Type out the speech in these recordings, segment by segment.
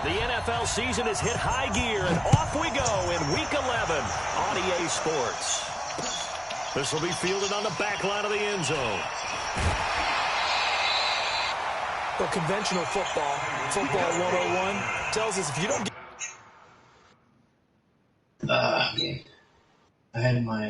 The NFL season has hit high gear, and off we go in Week 11 on EA Sports. This will be fielded on the back line of the end zone. Well, conventional football 101, tells us if you don't get... Okay. I had my,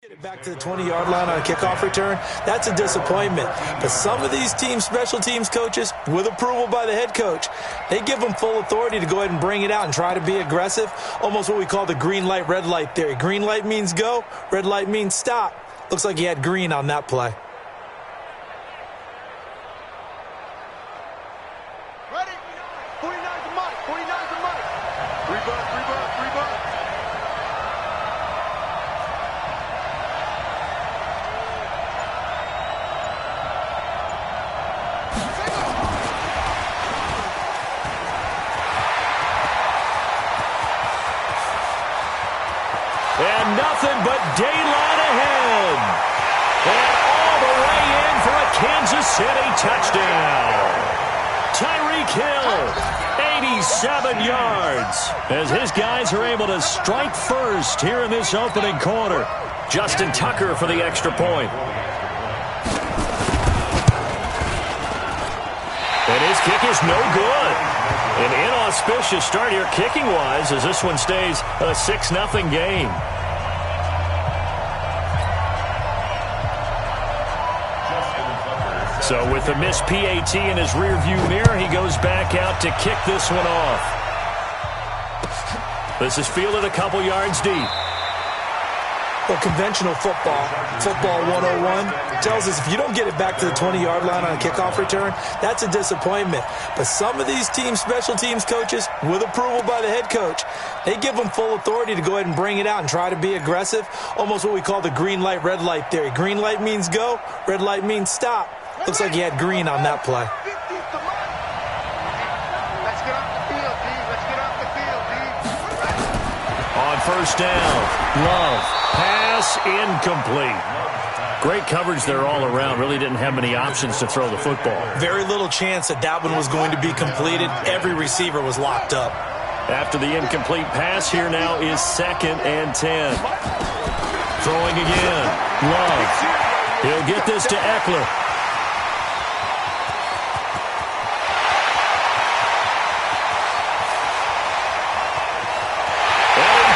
Get it back to the 20-yard line on a kickoff return, that's a disappointment. But some of these special teams coaches, with approval by the head coach, they give them full authority to go ahead and bring it out and try to be aggressive, almost what we call the green light, red light theory. Green light means go, red light means stop. Looks like he had green on that play. Ready? 49's the mic. 49's the mic. Rebut. And nothing but daylight ahead. And all the way in for a Kansas City touchdown. Tyreek Hill, 87 yards, as his guys are able to strike first here in this opening quarter. Justin Tucker for the extra point. And his kick is no good. An inauspicious start here kicking-wise as this one stays a 6-0 game. So with the missed PAT in his rearview mirror, he goes back out to kick this one off. This is fielded a couple yards deep. Well, conventional football 101, tells us if you don't get it back to the 20-yard line on a kickoff return, that's a disappointment. But some of these special teams coaches, with approval by the head coach, they give them full authority to go ahead and bring it out and try to be aggressive, almost what we call the green light, red light theory. Green light means go, red light means stop. Looks like he had green on that play. Let's get off the field, D. Let's get off the field, D. On first down, Love, pass incomplete. Great coverage there all around. Really didn't have many options to throw the football. Very little chance that one was going to be completed. Every receiver was locked up. After the incomplete pass, here now is 2nd and 10. Throwing again, Love. He'll get this to Eckler.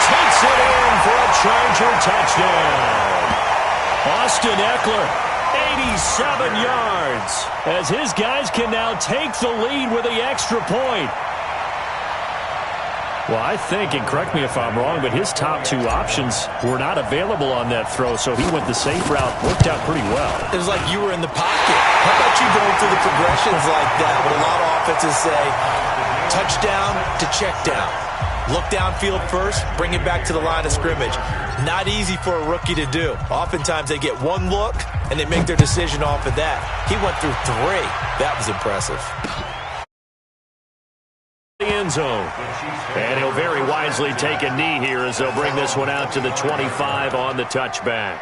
Takes it in for a Charger touchdown. Austin Eckler, 87 yards, as his guys can now take the lead with the extra point. Well, I think, and correct me if I'm wrong, but his top two options were not available on that throw, so he went the safe route. Worked out pretty well. It was like you were in the pocket. How about you going through the progressions like that? What a lot of offenses say, touchdown to check down. Look downfield first, bring it back to the line of scrimmage. Not easy for a rookie to do. Oftentimes they get one look, and they make their decision off of that. He went through 3. That was impressive. The end zone. And he'll very wisely take a knee here as they'll bring this one out to the 25 on the touchback.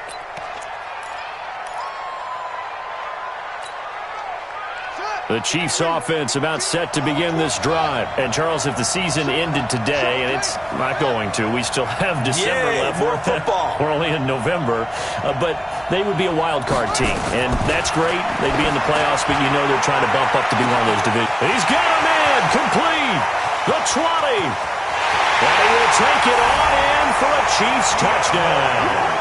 The Chiefs offense about set to begin this drive. And, Charles, if the season ended today, and it's not going to, we still have December left. More football. We're only in November. But they would be a wild card team. And that's great. They'd be in the playoffs, but you know they're trying to bump up to be one of those divisions. He's got a man complete. The 20. And he will take it on in for a Chiefs touchdown.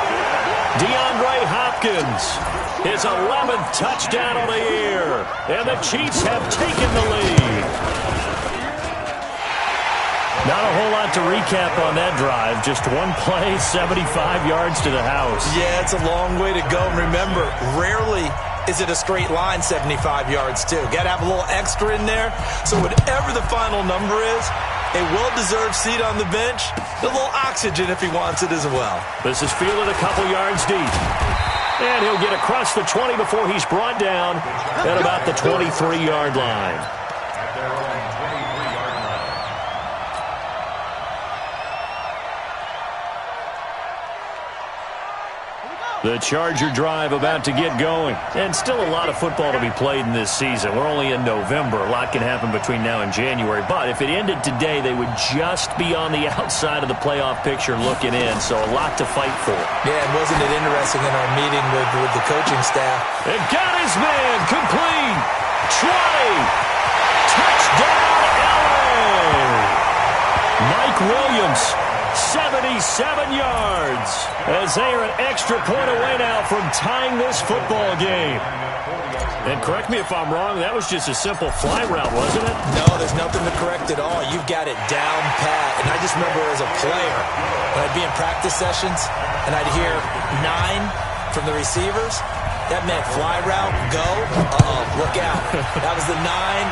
DeAndre Hopkins, his 11th touchdown of the year. And the Chiefs have taken the lead. Not a whole lot to recap on that drive. Just one play, 75 yards to the house. Yeah, it's a long way to go. And remember, rarely is it a straight line 75 yards too? Got to have a little extra in there. So whatever the final number is, a well-deserved seat on the bench, a little oxygen if he wants it as well. This is fielded a couple yards deep. And he'll get across the 20 before he's brought down at about the 23-yard line. The Charger drive about to get going. And still a lot of football to be played in this season. We're only in November. A lot can happen between now and January. But if it ended today, they would just be on the outside of the playoff picture looking in. So a lot to fight for. Yeah, and wasn't it interesting in our meeting with the coaching staff? And got his man complete. 20. Touchdown, LA. Mike Williams. 77 yards as they are an extra point away now from tying this football game. And correct me if I'm wrong, that was just a simple fly route, wasn't it? No, there's nothing to correct at all. You've got it down pat. And I just remember as a player, when I'd be in practice sessions and I'd hear 9 from the receivers, that meant fly route, go, look out. That was the 9,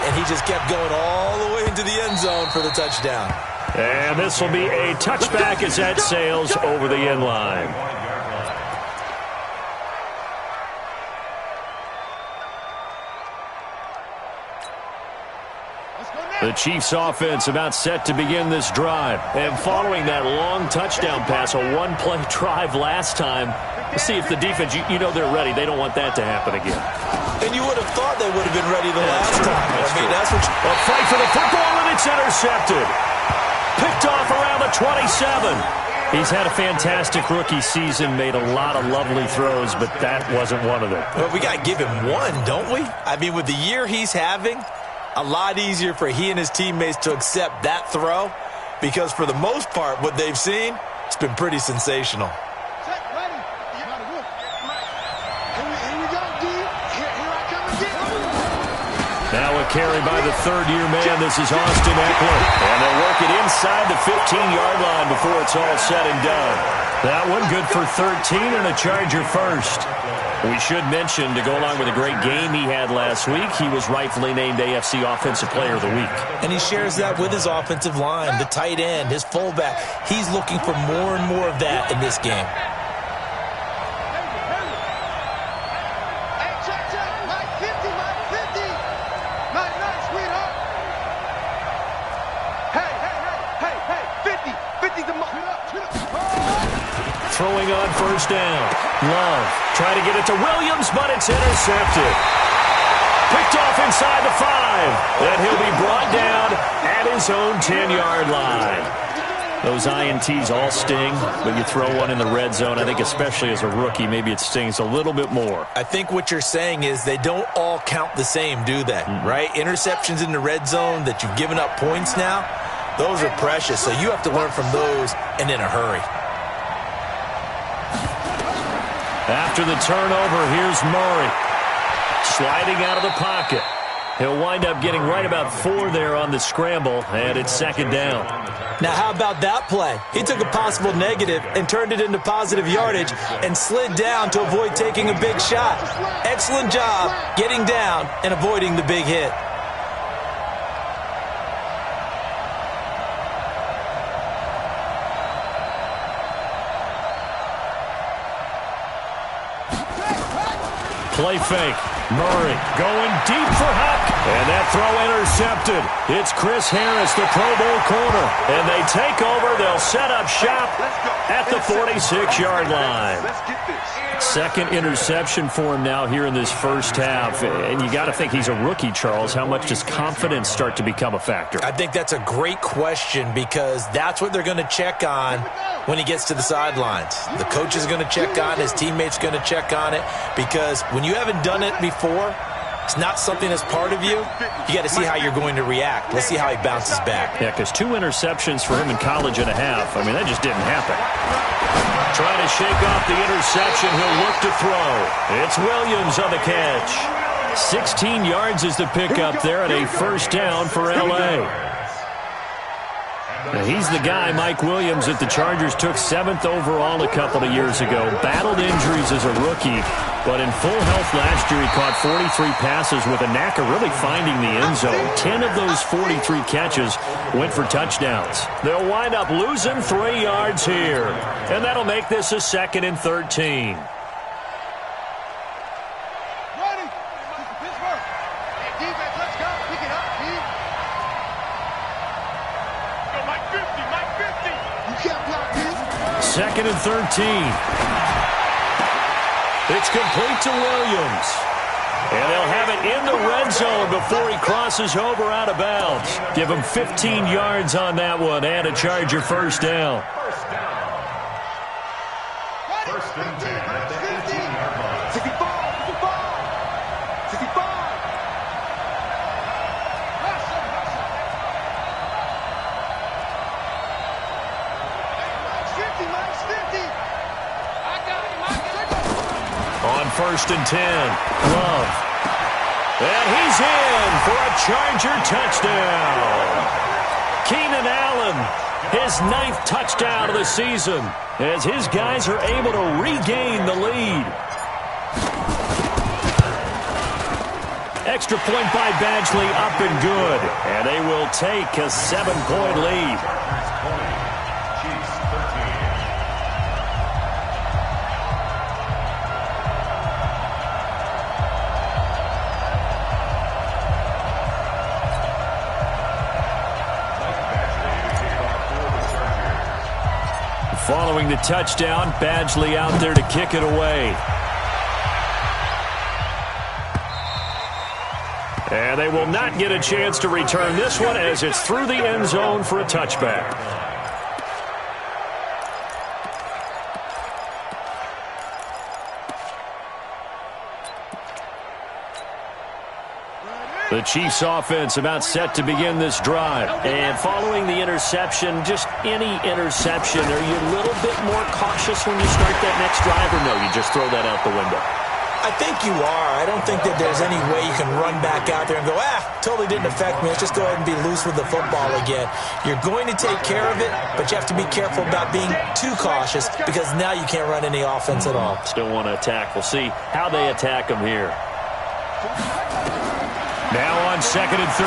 and he just kept going all the way into the end zone for the touchdown. And this will be a touchback as that sails over the end line. The Chiefs offense about set to begin this drive. And following that long touchdown pass, a one-play drive last time, let's see if the defense, you know they're ready. They don't want that to happen again. And you would have thought they would have been ready the last time. That's what a fight for the football, and it's intercepted. Picked off around the 27. He's had a fantastic rookie season, made a lot of lovely throws, but that wasn't one of them. Well, we got to give him one, don't we? I mean, with the year he's having, a lot easier for he and his teammates to accept that throw because for the most part, what they've seen, it's been pretty sensational. Now a carry by the third-year man. This is Austin Eckler. And they'll work it inside the 15-yard line before it's all said and done. That one good for 13 and a Charger first. We should mention, to go along with a great game he had last week, he was rightfully named AFC Offensive Player of the Week. And he shares that with his offensive line, the tight end, his fullback. He's looking for more and more of that in this game. Throwing on first down. Love trying to get it to Williams, but it's intercepted. Picked off inside the 5. And he'll be brought down at his own 10-yard line. Those INTs all sting, but you throw one in the red zone, I think especially as a rookie, maybe it stings a little bit more. I think what you're saying is they don't all count the same, do they? Right? Interceptions in the red zone that you've given up points now, those are precious. So you have to learn from those and in a hurry. After the turnover, here's Murray. Sliding out of the pocket. He'll wind up getting right about 4 there on the scramble, and it's second down. Now, how about that play? He took a possible negative and turned it into positive yardage and slid down to avoid taking a big shot. Excellent job getting down and avoiding the big hit. Play fake. Murray going deep for Huck. And that throw intercepted. It's Chris Harris, the Pro Bowl corner. And they take over. They'll set up shop at the 46-yard line. Second interception for him now here in this first half. And you got to think he's a rookie, Charles. How much does confidence start to become a factor? I think that's a great question because that's what they're going to check on when he gets to the sidelines. The coach is going to check on it. His teammate's going to check on it because when you haven't done it before, it's not something that's part of you. You got to see how you're going to react. Let's see how he bounces back. Yeah, because 2 interceptions for him in college and a half. I mean, that just didn't happen. Trying to shake off the interception. He'll look to throw. It's Williams on the catch. 16 yards is the pickup there and a first down for L.A. Now, he's the guy, Mike Williams, that the Chargers took 7th overall a couple of years ago. Battled injuries as a rookie, but in full health last year, he caught 43 passes with a knack of really finding the end zone. 10 of those 43 catches went for touchdowns. They'll wind up losing 3 yards here, and that'll make this a 2nd and 13. Second and 13. It's complete to Williams. And they'll have it in the red zone before he crosses over out of bounds. Give him 15 yards on that one and a Charger first down. First and 10 at the 18-yard line. 65. On first and 10, Love. And he's in for a Charger touchdown. Keenan Allen, his 9th touchdown of the season, as his guys are able to regain the lead. Extra point by Badgley, up and good. And they will take a 7-point lead. Following the touchdown, Badgley out there to kick it away. And they will not get a chance to return this one as it's through the end zone for a touchback. The Chiefs offense about set to begin this drive. And following the interception, just any interception, are you a little bit more cautious when you start that next drive, or no, you just throw that out the window? I think you are. I don't think that there's any way you can run back out there and go, totally didn't affect me. Let's just go ahead and be loose with the football again. You're going to take care of it, but you have to be careful about being too cautious because now you can't run any offense at all. Still want to attack. We'll see how they attack them here. Now on 2nd and 13,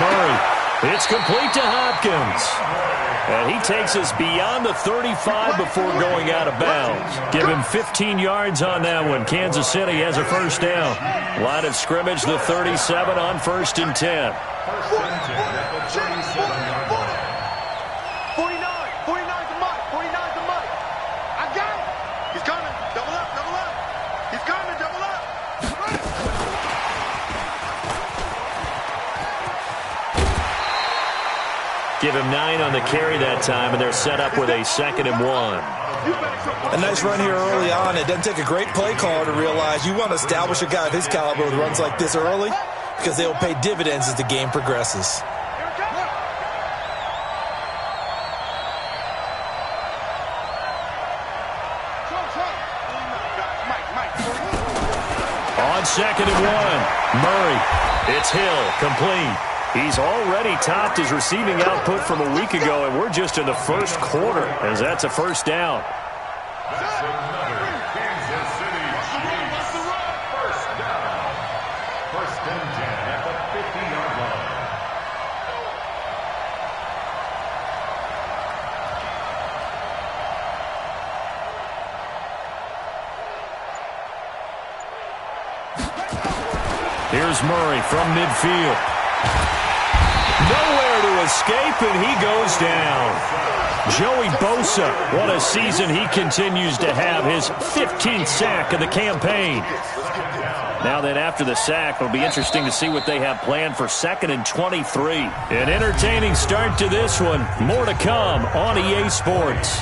Murray. It's complete to Hopkins. And he takes us beyond the 35 before going out of bounds. Give him 15 yards on that one. Kansas City has a first down. Line of scrimmage, the 37 on 1st and 10. 49's the Mike. 49's the Mike. I got it. He's coming. Double up. He's coming. Double up. Give him 9 on the carry that time, and they're set up with a 2nd and 1. A nice run here early on. It doesn't take a great play caller to realize you want to establish a guy of his caliber with runs like this early because they will pay dividends as the game progresses. On 2nd and 1, Murray. It's Hill, complete. He's already topped his receiving output from a week ago, and we're just in the first quarter, as that's a first down. That's another Kansas City Chiefs first down. 1st and 10 at the 50-yard line. Here's Murray from midfield. Nowhere to escape, and he goes down. Joey Bosa, what a season he continues to have, his 15th sack of the campaign. Now then, after the sack, it'll be interesting to see what they have planned for 2nd and 23. An entertaining start to this one. More to come on EA Sports.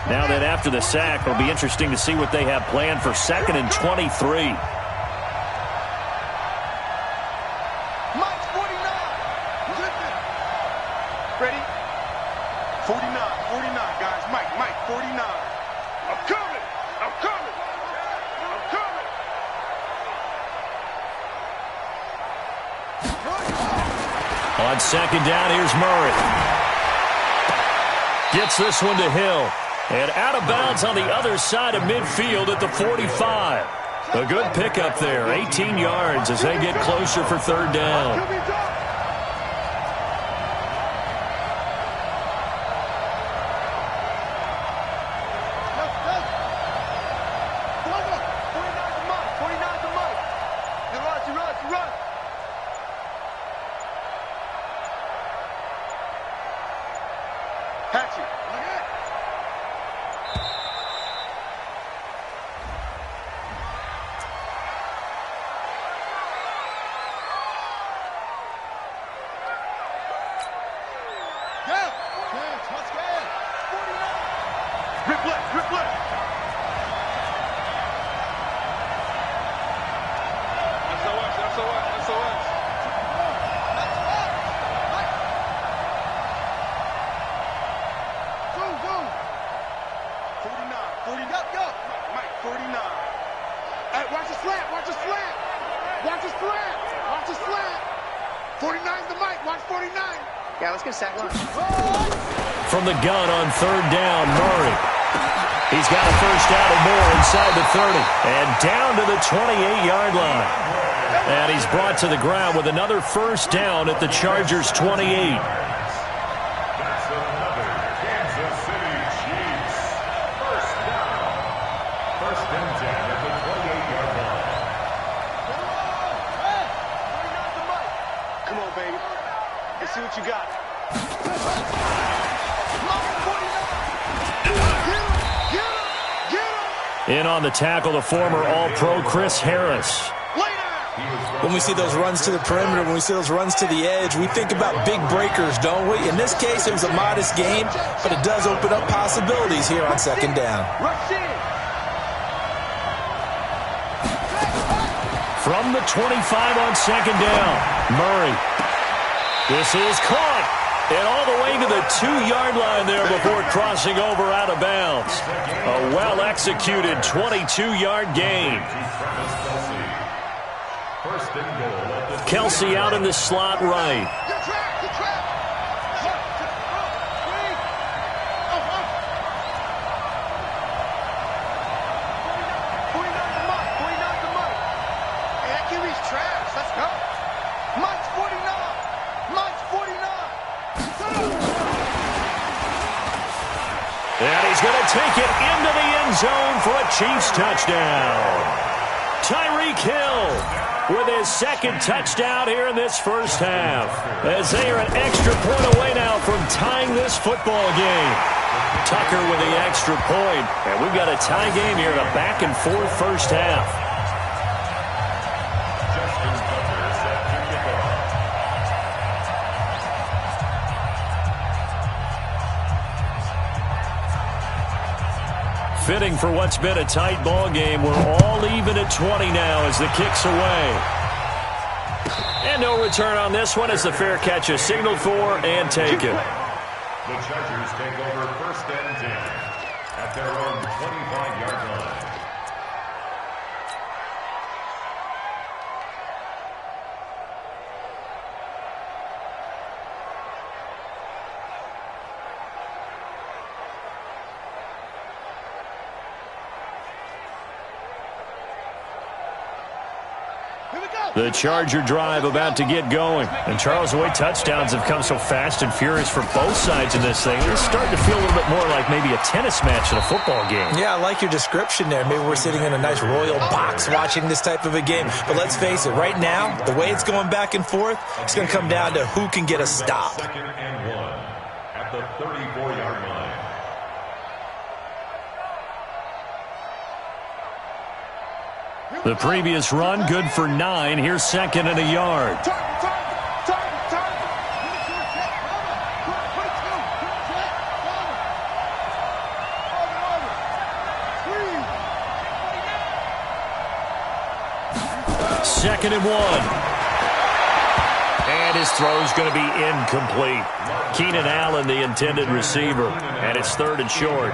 Now that after the sack, it'll be interesting to see what they have planned for 2nd and 23. Mike's 49. Ready? 49, guys. Mike, 49. I'm coming. On second down, here's Murray. Gets this one to Hill. And out of bounds on the other side of midfield at the 45. A good pickup there, 18 yards as they get closer for third down. From the gun on third down, Murray. He's got a first down and more inside the 30. And down to the 28-yard line. And he's brought to the ground with another first down at the Chargers' 28. That's another Kansas City Chiefs. First down. First and 10 at the 28-yard line. Come on, baby. Let's see what you got. In on the tackle, the former All-Pro Chris Harris. When we see those runs to the perimeter, when we see those runs to the edge, we think about big breakers, don't we? In this case, it was a modest gain, but it does open up possibilities here on second down. From the 25 on second down, Murray. This is caught. And all the way to the 2-yard line there before crossing over out of bounds. A well-executed 22-yard gain. Kelsey out in the slot right. And he's going to take it into the end zone for a Chiefs touchdown. Tyreek Hill with his second touchdown here in this first half. As they are an extra point away now from tying this football game. Tucker with the extra point. And we've got a tie game here in a back-and-forth first half. Fitting for what's been a tight ball game. We're all even at 20 now as the kick's away. And no return on this one as the fair catch is signaled for and taken. The Chargers take over first and 10 at their own 25-yard line. The Charger drive about to get going. And Charles, the way touchdowns have come so fast and furious for both sides in this thing, it's starting to feel a little bit more like maybe a tennis match in a football game. Yeah, I like your description there. Maybe we're sitting in a nice royal box watching this type of a game. But let's face it, right now, the way it's going back and forth, it's going to come down to who can get a stop. Second and 1 at the 34-yard line. The previous run, good for 9. Here's second and a yard. Second and 1. And his throw's going to be incomplete. Keenan Allen, the intended receiver. And it's third and short.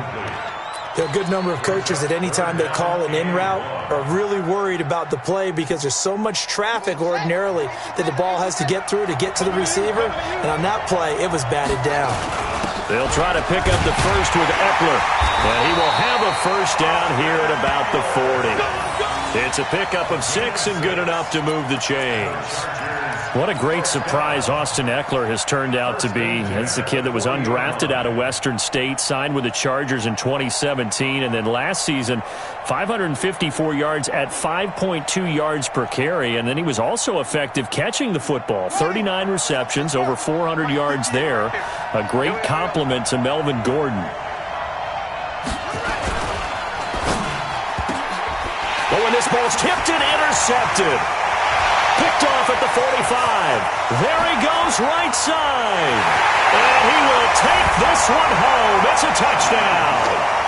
There are a good number of coaches that anytime they call an in route are really worried about the play because there's so much traffic ordinarily that the ball has to get through to get to the receiver. And on that play, it was batted down. They'll try to pick up the first with Eckler. And he will have a first down here at about the 40. It's a pickup of 6 and good enough to move the chains. What a great surprise Austin Eckler has turned out to be. That's the kid that was undrafted out of Western State, signed with the Chargers in 2017, and then last season, 554 yards at 5.2 yards per carry, and then he was also effective catching the football. 39 receptions, over 400 yards there. A great compliment to Melvin Gordon. Oh, and this ball's tipped and intercepted. Picked off at the 45. There he goes, right side. And he will take this one home. It's a touchdown.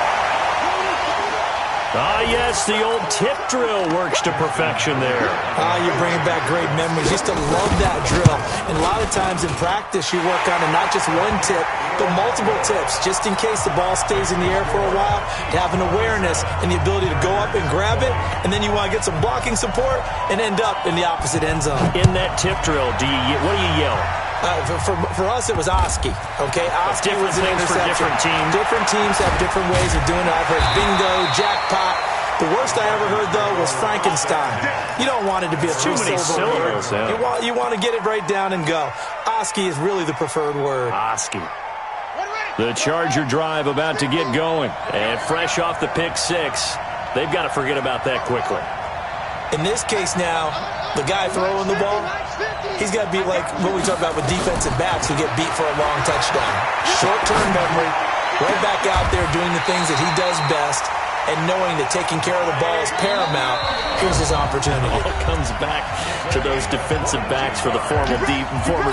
Ah, yes, the old tip drill works to perfection there. You're bringing back great memories. Used to love that drill. And a lot of times in practice, you work on it, not just one tip, but multiple tips, just in case the ball stays in the air for a while, to have an awareness and the ability to go up and grab it, and then you want to get some blocking support and end up in the opposite end zone. In that tip drill, what do you yell? For us, it was Oski. Okay, Oski was an interception. For different teams. Different teams have different ways of doing it. I've heard bingo, jackpot. The worst I ever heard, though, was Frankenstein. You don't want it to be a three-syllable word. Yeah. You want to get it right down and go. Oski is really the preferred word. Oski. The Charger drive about to get going. And fresh off the pick 6, they've got to forget about that quickly. In this case now, the guy throwing the ball, he's got to be like what we talk about with defensive backs who get beat for a long touchdown. Short-term memory, right back out there doing the things that he does best, and knowing that taking care of the ball is paramount. Here's his opportunity. All comes back to those defensive backs for the former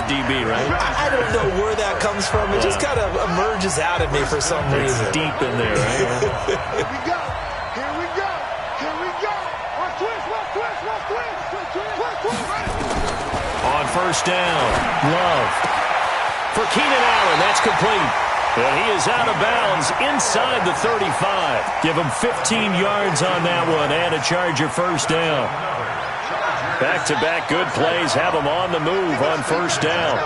DB, right? I don't know where that comes from. It just kind of emerges out of me for some reason. It's deep in there, right? Here we go. Here we go. Here we go. Watch twist. Watch twist. Watch twist. Twist. On first down, Love. For Keenan Allen, that's complete. And he is out of bounds inside the 35. Give him 15 yards on that one and a Charger first down. Back-to-back good plays have him on the move on first down.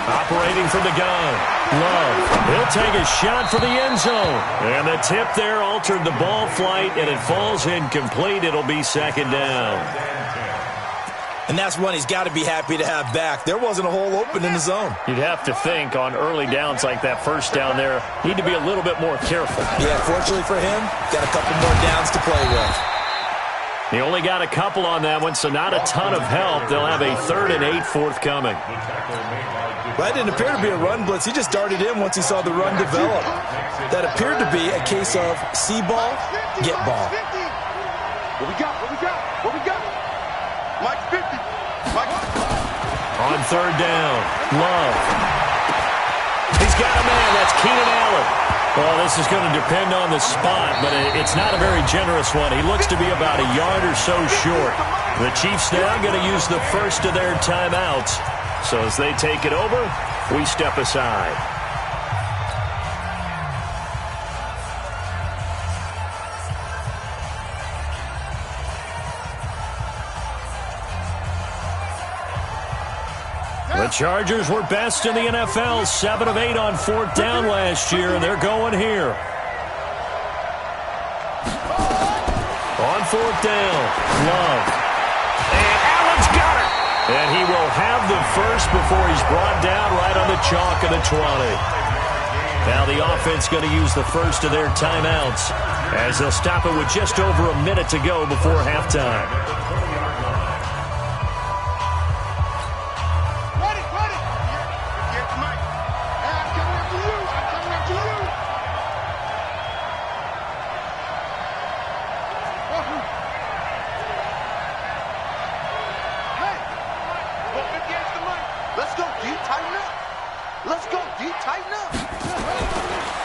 Operating from the gun. Love. He'll take a shot for the end zone. And the tip there altered the ball flight, and it falls incomplete. It'll be second down. And that's one he's got to be happy to have back. There wasn't a hole open in the zone. You'd have to think on early downs like that first down there, need to be a little bit more careful. Yeah, fortunately for him, got a couple more downs to play with. He only got a couple on that one, so not a ton of help. They'll have a 3rd and 8 forthcoming. That didn't appear to be a run blitz. He just darted in once he saw the run develop. That appeared to be a case of see ball, get ball. What we got? What we got? What we got? Mike 50. Mike. On third down, Love. He's got a man. That's Keenan Allen. Well, this is going to depend on the spot, but it's not a very generous one. He looks to be about a yard or so short. The Chiefs now going to use the first of their timeouts. So as they take it over, we step aside. The Chargers were best in the NFL, 7 of 8 on 4th down last year, and they're going here. On 4th down, Love. And Allen's got it. And he will have the first before he's brought down right on the chalk of the 20. Now the offense going to use the first of their timeouts as they'll stop it with just over a minute to go before halftime.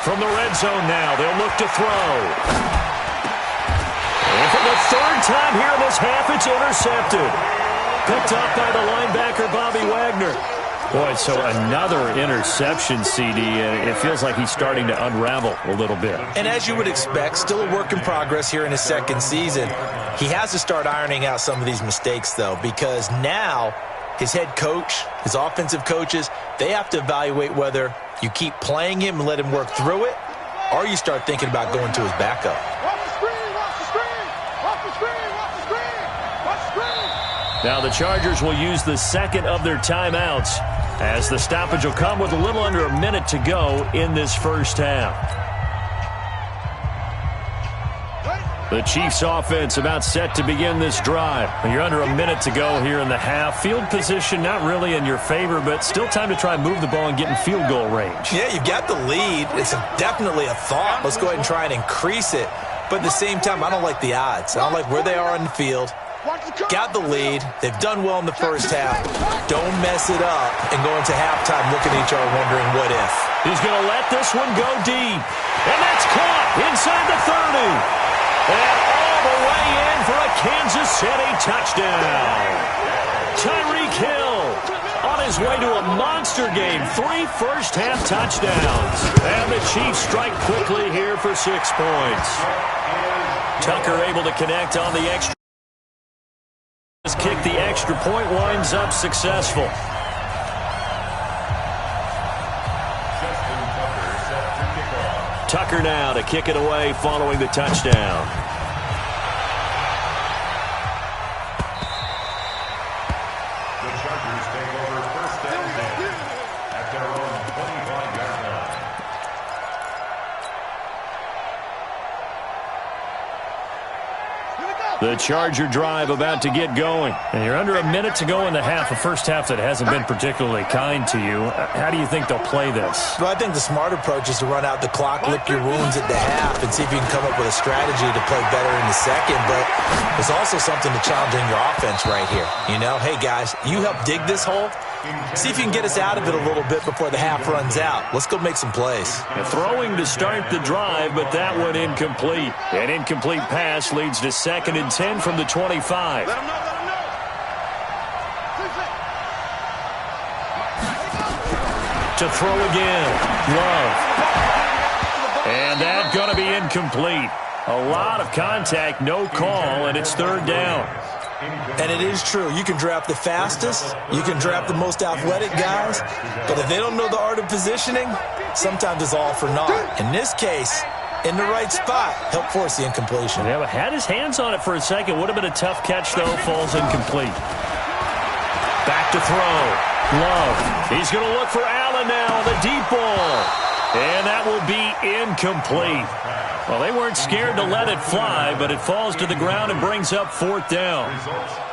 From the red zone now, they'll look to throw. And for the 3rd time here in this half, it's intercepted. Picked up by the linebacker, Bobby Wagner. Boy, so another interception, CD, and it feels like he's starting to unravel a little bit. And as you would expect, still a work in progress here in his second season. He has to start ironing out some of these mistakes, though, because now his head coach, his offensive coaches, they have to evaluate whether you keep playing him and let him work through it, or you start thinking about going to his backup. Now the Chargers will use the second of their timeouts as the stoppage will come with a little under a minute to go in this first half. The Chiefs offense about set to begin this drive. You're under a minute to go here in the half. Field position not really in your favor, but still time to try and move the ball and get in field goal range. Yeah, you've got the lead. It's definitely a thought. Let's go ahead and try and increase it. But at the same time, I don't like the odds. I don't like where they are on the field. Got the lead. They've done well in the first half. Don't mess it up and go into halftime looking at each other wondering what if. He's going to let this one go deep. And that's caught inside the 30. And all the way in for a Kansas City touchdown. Tyreek Hill on his way to a monster game. 3 first-half touchdowns. And the Chiefs strike quickly here for 6 points. Tucker able to connect on the extra. Kick the extra point, winds up successful. Tucker now to kick it away following the touchdown. The Chargers take over first and 10 at their own 25-yard line. The Charger drive about to get going. And you're under a minute to go in the half, a first half that hasn't been particularly kind to you. How do you think they'll play this? Well, I think the smart approach is to run out the clock, lick your wounds at the half, and see if you can come up with a strategy to play better in the second. But there's also something to challenging your offense right here. You know, hey, guys, you help dig this hole. See if you can get us out of it a little bit before the half runs out. Let's go make some plays. Throwing to start the drive, but that one incomplete. An incomplete pass leads to 2nd and 10 from the 25. Let him know. To throw again. Love. And that's going to be incomplete. A lot of contact, no call, and it's 3rd down. And it is true. You can draft the fastest. You can draft the most athletic guys. But if they don't know the art of positioning, sometimes it's all for naught. In this case, in the right spot, help force the incompletion. Yeah, but had his hands on it for a second. Would have been a tough catch, though. Falls incomplete. Back to throw. Love. He's going to look for Allen now on the deep ball. And that will be incomplete. Well, they weren't scared to let it fly, but it falls to the ground and brings up 4th down.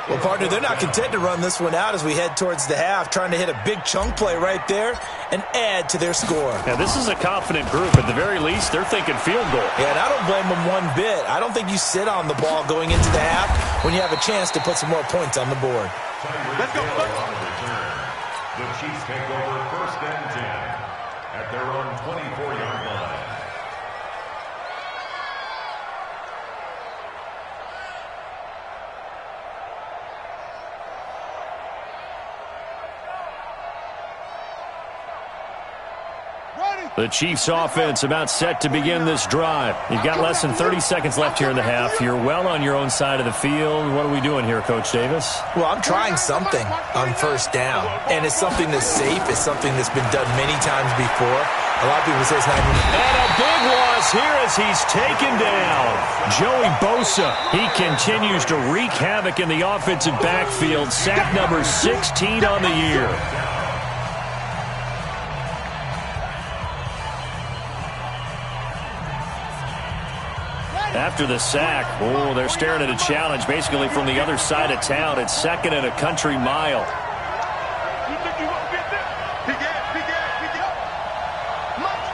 Well, partner, they're not content to run this one out as we head towards the half, trying to hit a big chunk play right there and add to their score. Now, this is a confident group. At the very least, they're thinking field goal. Yeah, and I don't blame them one bit. I don't think you sit on the ball going into the half when you have a chance to put some more points on the board. Let's go. The Chiefs take over first and 10 at their own 24-yard line. The Chiefs offense about set to begin this drive. You've got less than 30 seconds left here in the half. You're well on your own side of the field. What are we doing here, Coach Davis? Well, I'm trying something on first down, and it's something that's safe. It's something that's been done many times before. A lot of people say it's not even... And a big loss here as he's taken down. Joey Bosa, he continues to wreak havoc in the offensive backfield. Sack number 16 on the year. After the sack, oh, they're staring at a challenge basically from the other side of town. It's 2nd and a country mile. You think you won't get there? Big ass. Mike's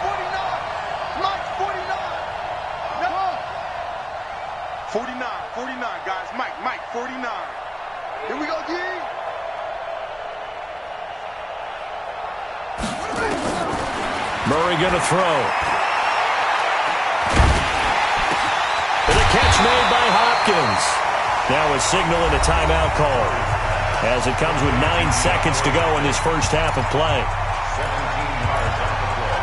49. 49, guys. Mike, 49. Here we go, G. Murray going to throw. Catch made by Hopkins. Now a signal and a timeout call. as it comes with 9 seconds to go in this first half of play. 17 yards off the play.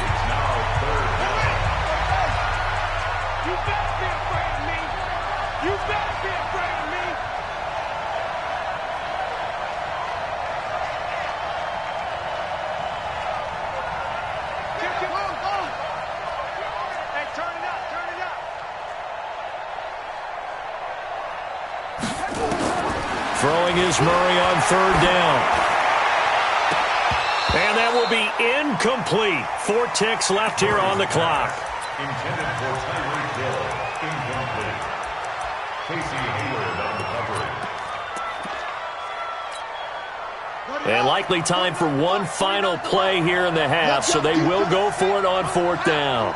It's now third down. You better be afraid of me. You better be afraid of me. Hey, turn it up, turn it up. Throwing is Murray on third down. And that will be incomplete. 4 ticks left here on the clock. Intended for Tyreek Hill. Incomplete. Casey Hayward on the coverage. And likely time for one final play here in the half, so they will go for it on 4th down.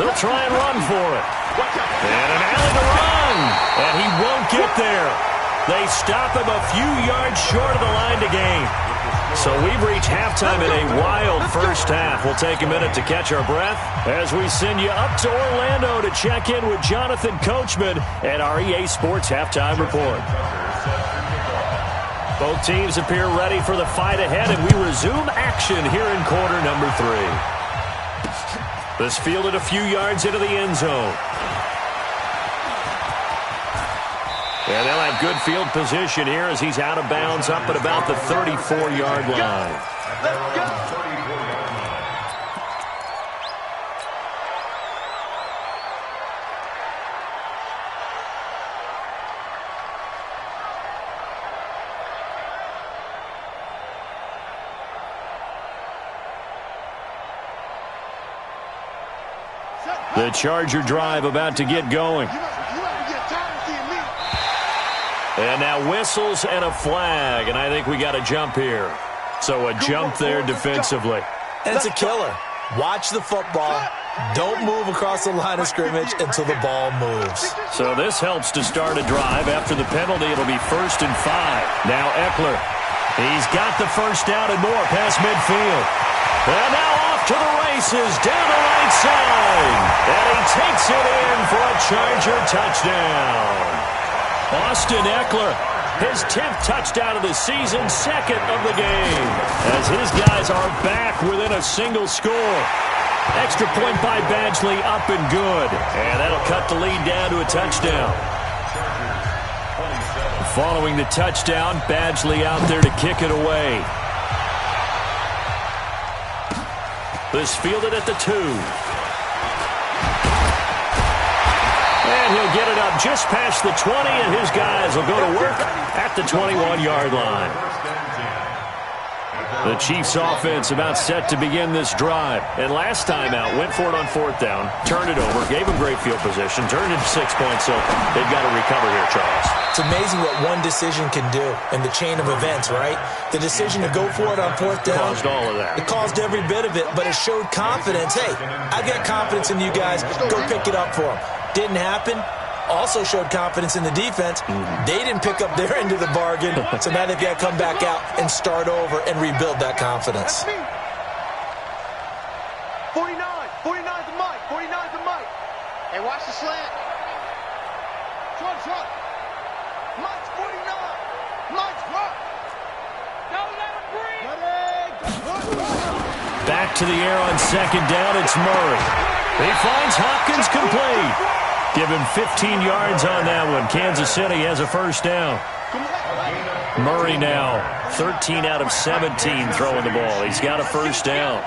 They'll try and run for it. And an alley to run. And he won't get there. They stop him a few yards short of the line to gain. So we've reached halftime in a wild first half. We'll take a minute to catch our breath as we send you up to Orlando to check in with Jonathan Coachman at our EA Sports Halftime Report. Both teams appear ready for the fight ahead, and we resume action here in quarter number 3. This fielded a few yards into the end zone. And they'll have good field position here as he's out of bounds up at about the 34-yard line. Let's go. The Charger drive about to get going. And now whistles and a flag, and I think we got a jump here. So a jump there defensively. And it's a killer. Watch the football. Don't move across the line of scrimmage until the ball moves. So this helps to start a drive. After the penalty, it'll be 1st and 5. Now Eckler. He's got the first down and more past midfield. And now off to the races down the right side. And he takes it in for a Charger touchdown. Austin Eckler, his 10th touchdown of the season, 2nd of the game, as his guys are back within a single score. Extra point by Badgley, up and good. And that'll cut the lead down to a touchdown. Following the touchdown, Badgley out there to kick it away. This fielded at the 2. And he'll get it up just past the 20, and his guys will go to work at the 21-yard line. The Chiefs offense about set to begin this drive. And last time out, went for it on 4th down, turned it over, gave them great field position, turned it to 6 points, so they've got to recover here, Charles. It's amazing what one decision can do in the chain of events, right? The decision to go for it on 4th down. Caused all of that. It caused every bit of it, but it showed confidence. Hey, I've got confidence in you guys. Go pick it up for them. Didn't happen. Also showed confidence in the defense. They didn't pick up their end of the bargain, so now they've got to come back out and start over and rebuild that confidence. 49. 49's the mic. 49's the mic. Hey, watch the slant. Trot. Mike's 49. Mike's what? Don't let him breathe. Back to the air on 2nd down. It's Murray. He finds Hopkins complete. Give him 15 yards on that one. Kansas City has a first down. Murray now 13 out of 17 throwing the ball. He's got a first down.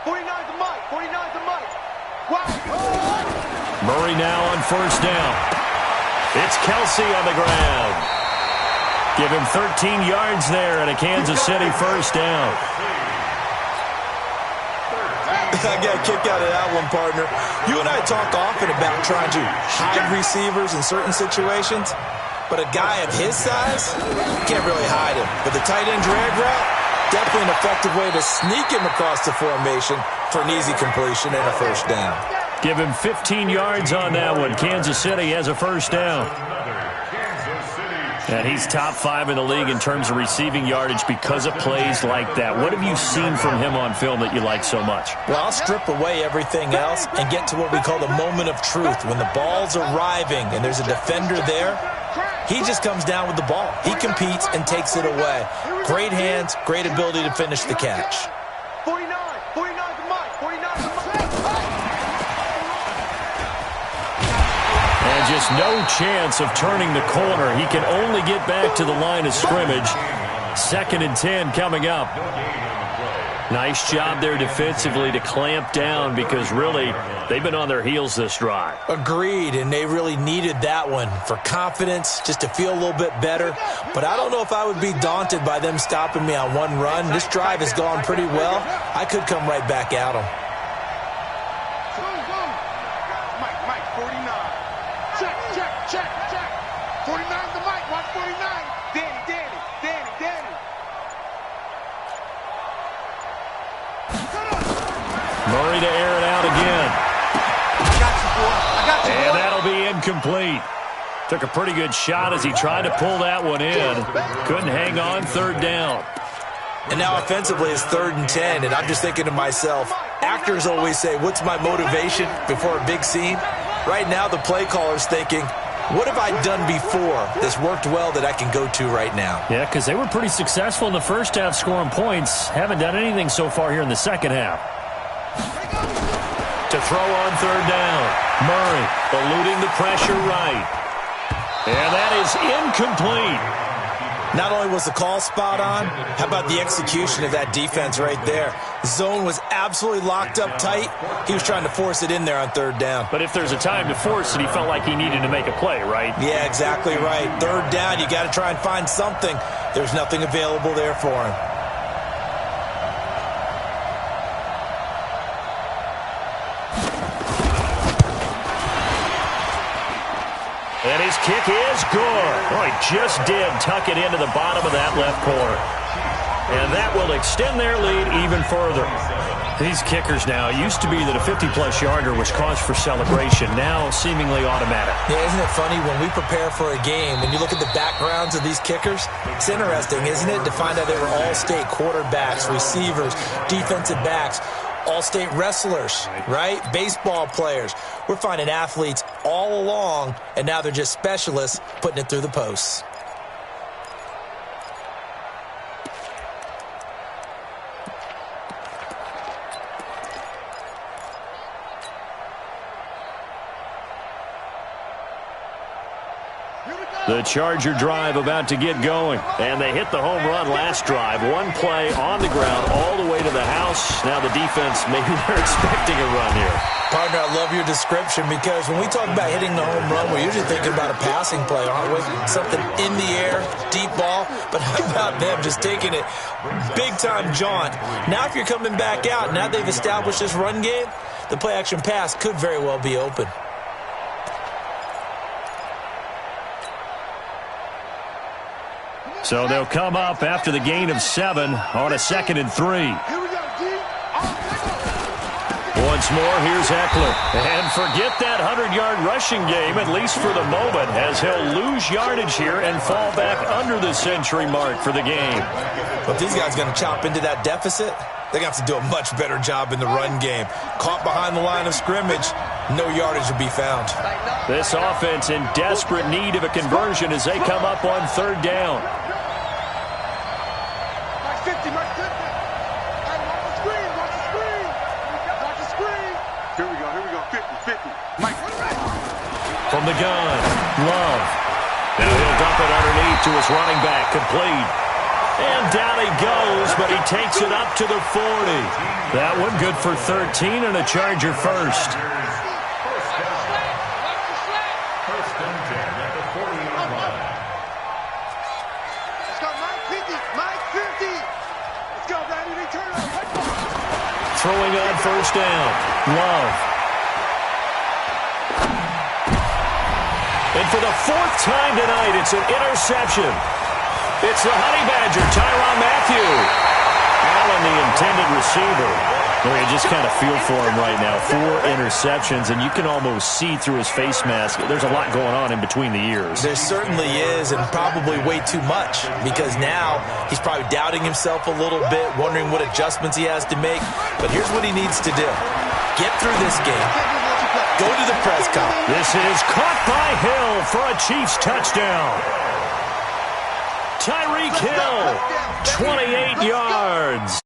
49's the mic. 49's the mic. Wow. Murray now on first down. It's Kelsey on the ground. Give him 13 yards there and a Kansas City first down. I got a kick out of that one, partner. You and I talk often about trying to hide receivers in certain situations, but a guy of his size, you can't really hide him. But the tight end drag route, definitely an effective way to sneak him across the formation for an easy completion and a first down. Give him 15 yards on that one. Kansas City has a first down. And he's top 5 in the league in terms of receiving yardage because of plays like that. What have you seen from him on film that you like so much? Well, I'll strip away everything else and get to what we call the moment of truth. When the ball's arriving and there's a defender there, he just comes down with the ball. He competes and takes it away. Great hands, great ability to finish the catch. 49 to Mike, 49 to Mike. And just no chance of turning the corner. He can only get back to the line of scrimmage. 2nd and 10 coming up. Nice job there defensively to clamp down because really they've been on their heels this drive. Agreed, and they really needed that one for confidence, just to feel a little bit better. But I don't know if I would be daunted by them stopping me on one run. This drive has gone pretty well. I could come right back at them. Mike, 49. Check. 49 to Mike, watch 49. Danny. Murray to air it out again. I got you, boy. And that'll be incomplete. Took a pretty good shot as he tried to pull that one in. Couldn't hang on, 3rd down. And now offensively it's 3rd and 10, and I'm just thinking to myself, actors always say, what's my motivation before a big scene? Right now the play caller's thinking, what have I done before that's worked well that I can go to right now? Yeah, because they were pretty successful in the first half scoring points. Haven't done anything so far here in the second half. To throw on 3rd down. Murray eluding the pressure right. And that is incomplete. Not only was the call spot on, how about the execution of that defense right there? Zone was absolutely locked up tight. He was trying to force it in there on 3rd down. But if there's a time to force it, he felt like he needed to make a play, right? Yeah, exactly right. 3rd down, you got to try and find something. There's nothing available there for him. And his kick is good. Oh, he just did tuck it into the bottom of that left corner. And that will extend their lead even further. These kickers now, it used to be that a 50-plus yarder was cause for celebration, now seemingly automatic. Yeah, isn't it funny when we prepare for a game and you look at the backgrounds of these kickers? It's interesting, isn't it, to find out they were all-state quarterbacks, receivers, defensive backs, all-state wrestlers, right? Baseball players. We're finding athletes all along, and now they're just specialists putting it through the posts. The Charger drive about to get going. And they hit the home run last drive. One play on the ground all the way to the house. Now the defense, maybe they're expecting a run here. Partner, I love your description because when we talk about hitting the home run, we're usually thinking about a passing play, aren't we? Something in the air, deep ball. But how about them just taking it big-time jaunt? Now if you're coming back out, now they've established this run game, the play-action pass could very well be open. So they'll come up after the gain of 7 on a 2nd and 3. Here we go, D. Once more, here's Eckler. And forget that 100-yard rushing game, at least for the moment, as he'll lose yardage here and fall back under the century mark for the game. But if these guys are going to chop into that deficit, they're going to have to do a much better job in the run game. Caught behind the line of scrimmage, no yardage will be found. This offense in desperate need of a conversion as they come up on 3rd down. Mike 50. Hey, watch the screen. Watch the screen. Here we go. 50. Mike. From the gun, Love. Now he'll dump it underneath to his running back, complete. And down he goes, but he takes it up to the 40. That one good for 13 and a Charger first. First and 10 at the 40-yard line. Let's go, Mike 50. Let's go, Randy. Return up. Throwing on 1st down, Love. And for the 4th time tonight, it's an interception. It's the Honey Badger, Tyrann Mathieu. Allen, the intended receiver. Well, you just kind of feel for him right now. 4 interceptions, and you can almost see through his face mask. There's a lot going on in between the ears. There certainly is, and probably way too much, because now he's probably doubting himself a little bit, wondering what adjustments he has to make. But here's what he needs to do. Get through this game. Go to the press conference. This is caught by Hill for a Chiefs touchdown. Tyreek Hill, 28 yards.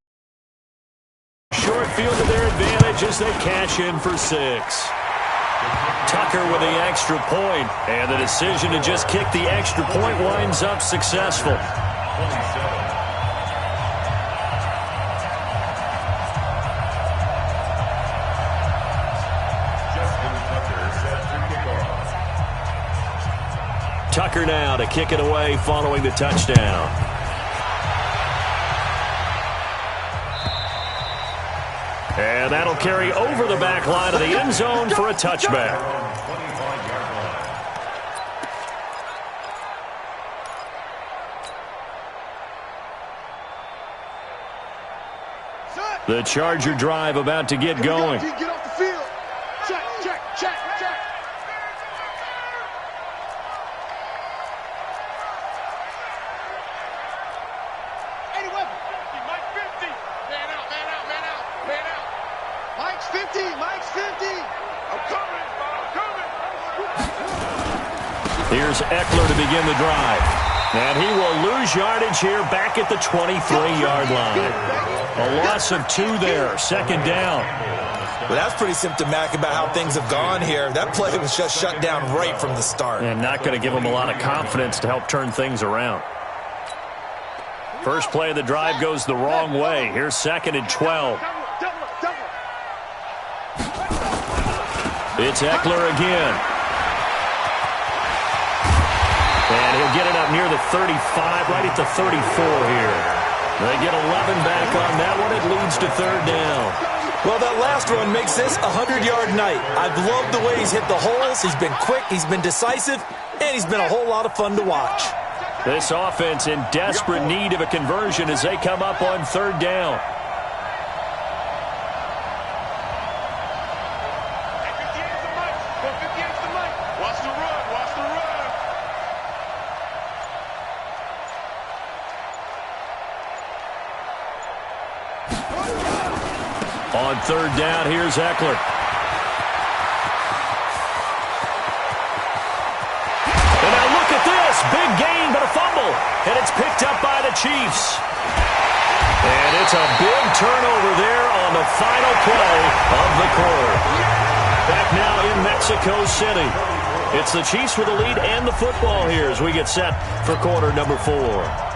Short field to their advantage as they cash in for 6. Tucker with the extra point, and the decision to just kick the extra point winds up successful. Tucker now to kick it away following the touchdown. And that'll carry over the back line of the end zone for a touchback. The Charger drive about to get going. Get off the field. Check, check, check, check. Mike's 50. Mike's 50. I'm coming. Here's Eckler to begin the drive. And he will lose yardage here back at the 23-yard line. A loss of 2 there, second down. Well, that's pretty symptomatic about how things have gone here. That play was just shut down right from the start. And not going to give him a lot of confidence to help turn things around. First play of the drive goes the wrong way. Here's 2nd and 12. It's Eckler again. And he'll get it up near the 35, right at the 34 here. They get 11 back on that one. It leads to 3rd down. Well, that last run makes this a 100-yard night. I've loved the way he's hit the holes. He's been quick, he's been decisive, and he's been a whole lot of fun to watch. This offense in desperate need of a conversion as they come up on 3rd down. Watch the run. Watch the run. On 3rd down, here's Eckler. And now look at this. Big gain, but a fumble. And it's picked up by the Chiefs. And it's a big turnover there on the final play of the quarter. Back now in Mexico City. It's the Chiefs with the lead and the football here as we get set for quarter number 4.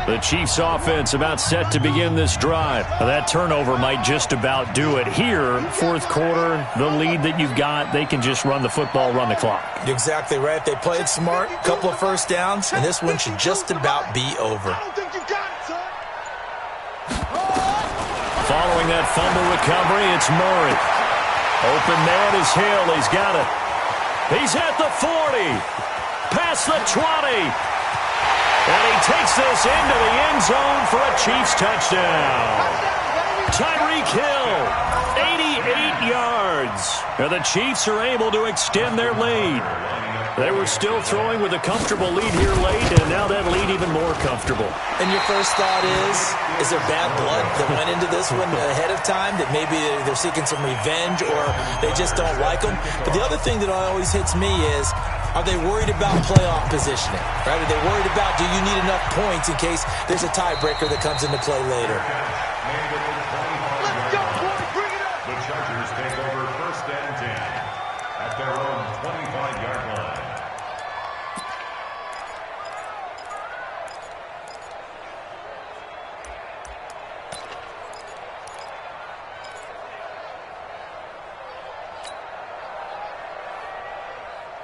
The Chiefs offense about set to begin this drive. That turnover might just about do it here. 4th quarter, the lead that you've got, they can just run the football, run the clock. You're exactly right. They played smart, couple of first downs, and this one should just about be over. I don't think you got it, son. Following that fumble recovery, it's Murray. Open man is Hill. He's got it. He's at the 40. Past the 20. And he takes this into the end zone for a Chiefs touchdown. Tyreek Hill, 88 yards. And the Chiefs are able to extend their lead. They were still throwing with a comfortable lead here late, and now that lead even more comfortable. And your first thought is there bad blood that went into this one ahead of time, that maybe they're seeking some revenge or they just don't like them? But the other thing that always hits me is, are they worried about playoff positioning? Right? Are they worried about, do you need enough points in case there's a tiebreaker that comes into play later? Let's go, boys. Bring it up. The Chargers take over 1st and 10 at their own 25-yard line.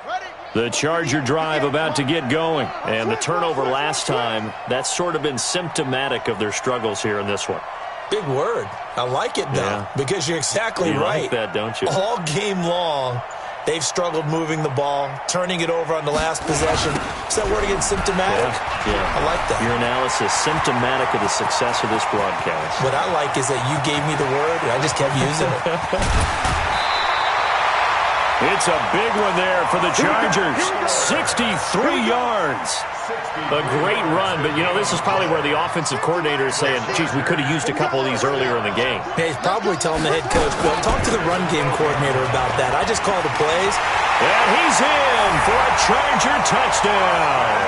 Ready? The Charger drive about to get going. And the turnover last time, that's sort of been symptomatic of their struggles here in this one. Big word. I like it, though, because you're exactly right. You like that, don't you? All game long, they've struggled moving the ball, turning it over on the last possession. Is that word again, symptomatic? Yeah. I like that. Your analysis, symptomatic of the success of this broadcast. What I like is that you gave me the word, and I just kept using it. It's a big one there for the Chargers. 63 yards. A great run, but, this is probably where the offensive coordinator is saying, geez, we could have used a couple of these earlier in the game. Yeah, he's probably telling the head coach, Bill, talk to the run game coordinator about that. I just call the plays. And he's in for a Charger touchdown.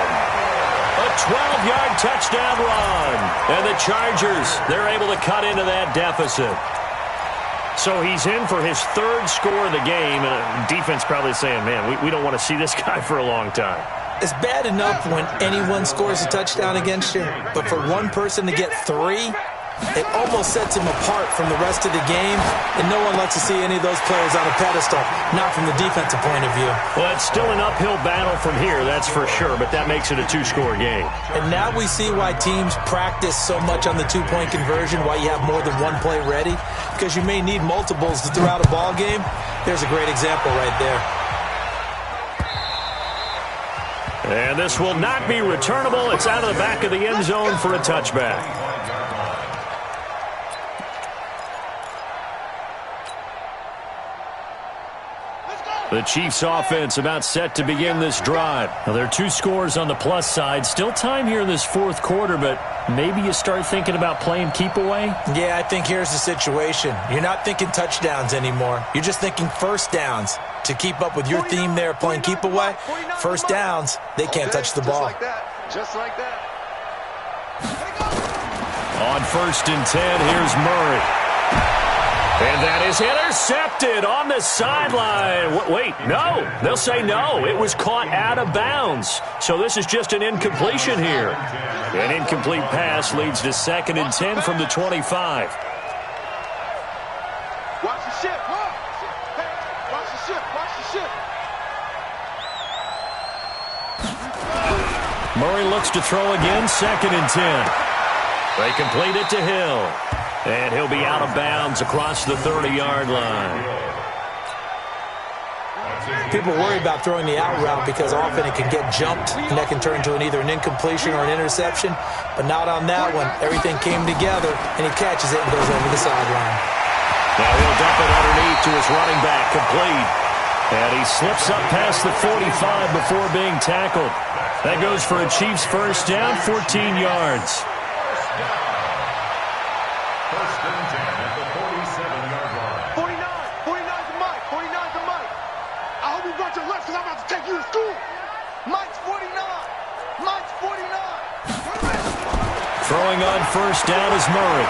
A 12-yard touchdown run. And the Chargers, they're able to cut into that deficit. So he's in for his third score of the game, and defense probably saying, man, we don't want to see this guy for a long time. It's bad enough when anyone scores a touchdown against you, but for one person to get 3, it almost sets him apart from the rest of the game, and no one lets to see any of those players on a pedestal, not from the defensive point of view. Well, it's still an uphill battle from here, that's for sure, but that makes it a 2-score game. And now we see why teams practice so much on the 2-point conversion, why you have more than one play ready, because you may need multiples to throw out a ball game. There's a great example right there. And this will not be returnable. It's out of the back of the end zone for a touchback. The Chiefs offense about set to begin this drive. Now, there are 2 scores on the plus side. Still time here in this fourth quarter, but maybe you start thinking about playing keep away? Yeah, I think here's the situation. You're not thinking touchdowns anymore. You're just thinking first downs. To keep up with your theme there, playing keep away, first downs, they can't touch the ball. Just like that. On 1st and 10, here's Murray. And that is intercepted on the sideline. Wait, no. They'll say no. It was caught out of bounds. So this is just an incompletion here. An incomplete pass leads to 2nd and 10 from the 25. Watch the ship. Watch the ship. Watch the ship. Murray looks to throw again. 2nd and 10. They complete it to Hill. And he'll be out of bounds across the 30-yard line. People worry about throwing the out route because often it can get jumped, and that can turn into either an incompletion or an interception. But not on that one. Everything came together, and he catches it and goes over the sideline. Now he'll dump it underneath to his running back, complete. And he slips up past the 45 before being tackled. That goes for a Chiefs first down, 14 yards. Throwing on first down is Murray.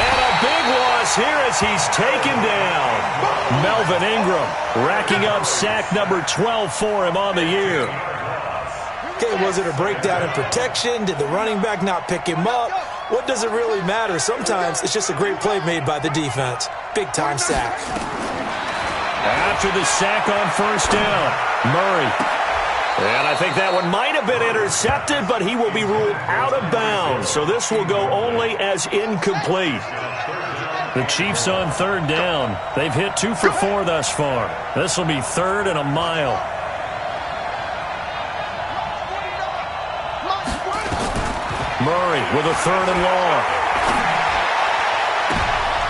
And a big loss here as he's taken down. Melvin Ingram racking up sack number 12 for him on the year. Okay, was it a breakdown in protection? Did the running back not pick him up? What does it really matter? Sometimes it's just a great play made by the defense. Big-time sack. After the sack on first down, Murray. And I think that one might have been intercepted, but he will be ruled out of bounds. So this will go only as incomplete. The Chiefs on 3rd down. They've hit 2 for 4 thus far. This will be 3rd and a mile. Murray with a 3rd and long.